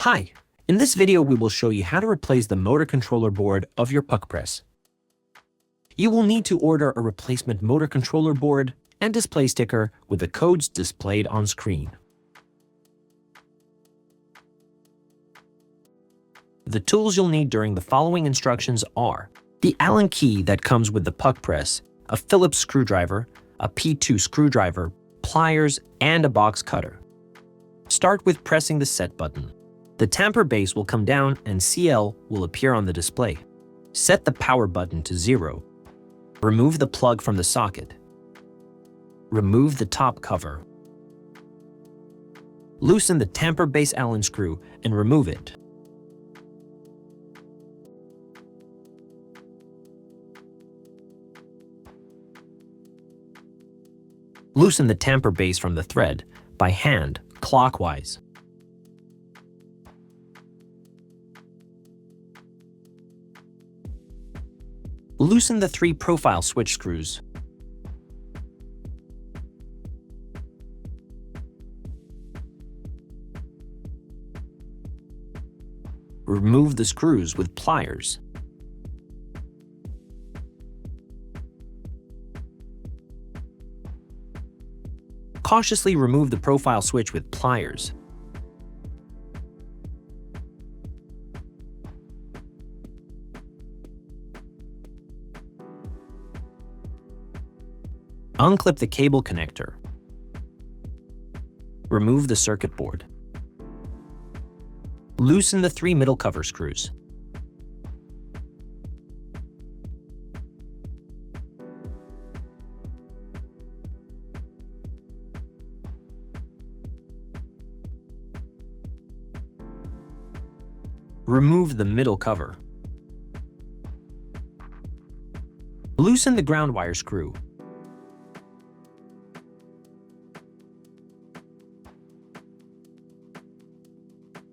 Hi, in this video we will show you how to replace the motor controller board of your PUQ press. You will need to order a replacement motor controller board and display sticker with the codes displayed on screen. The tools you'll need during the following instructions are the Allen key that comes with the PUQ press, a Phillips screwdriver, a P2 screwdriver, pliers, and a box cutter. Start with pressing the set button. The tamper base will come down and CL will appear on the display. Set the power button to 0. Remove the plug from the socket. Remove the top cover. Loosen the tamper base Allen screw and remove it. Loosen the tamper base from the thread by hand, clockwise. Loosen the 3 profile switch screws. Remove the screws with pliers. Cautiously remove the profile switch with pliers. Unclip the cable connector. Remove the circuit board. Loosen the 3 middle cover screws. Remove the middle cover. Loosen the ground wire screw.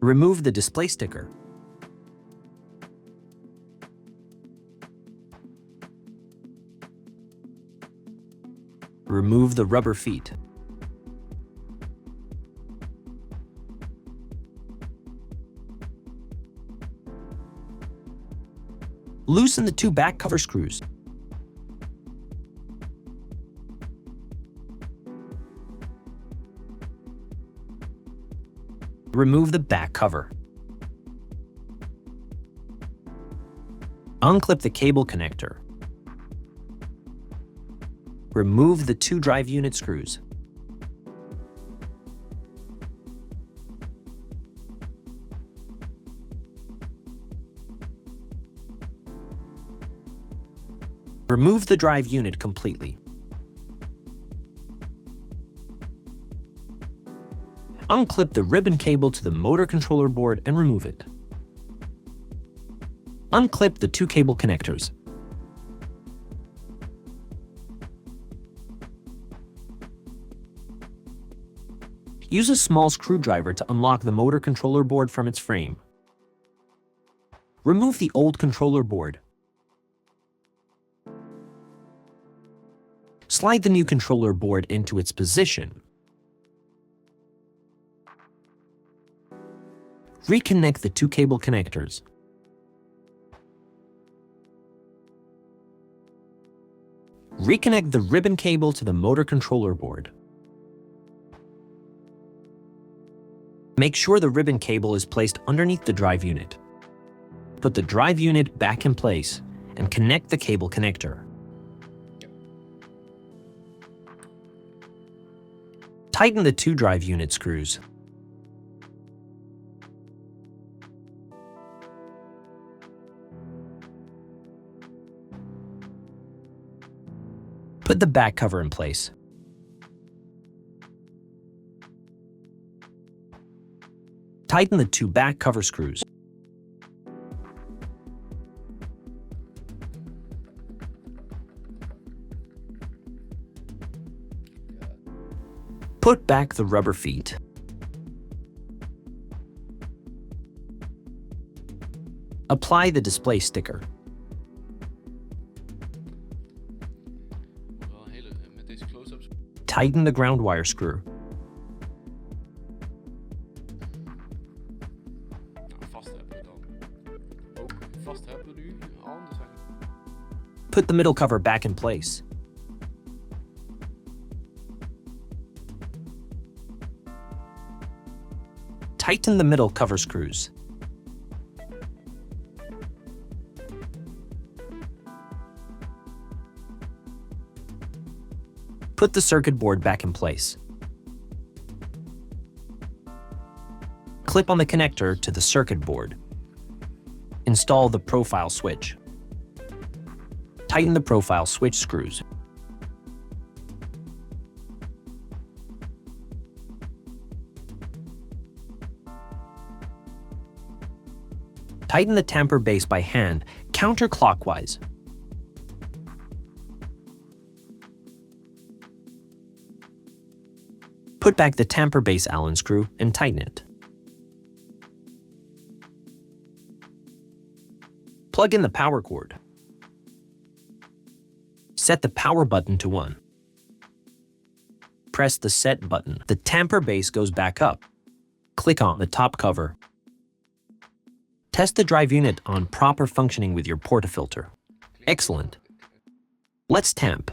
Remove the display sticker. Remove the rubber feet. Loosen the 2 back cover screws. Remove the back cover. Unclip the cable connector. Remove the 2 drive unit screws. Remove the drive unit completely. Unclip the ribbon cable to the motor controller board and remove it. Unclip the 2 cable connectors. Use a small screwdriver to unlock the motor controller board from its frame. Remove the old controller board. Slide the new controller board into its position. Reconnect the 2 cable connectors. Reconnect the ribbon cable to the motor controller board. Make sure the ribbon cable is placed underneath the drive unit. Put the drive unit back in place and connect the cable connector. Tighten the 2 drive unit screws. Put the back cover in place. Tighten the 2 back cover screws. Put back the rubber feet. Apply the display sticker. Tighten the ground wire screw. vast hebben we dan. Ook vast hebben we nu al. Dus Put the middle cover back in place. Tighten the middle cover screws. Put the circuit board back in place. Clip on the connector to the circuit board. Install the profile switch. Tighten the profile switch screws. Tighten the tamper base by hand, counterclockwise. Put back the tamper base Allen screw and tighten it. Plug in the power cord. Set the power button to 1. Press the set button. The tamper base goes back up. Click on the top cover. Test the drive unit on proper functioning with your portafilter. Excellent. Let's tamp.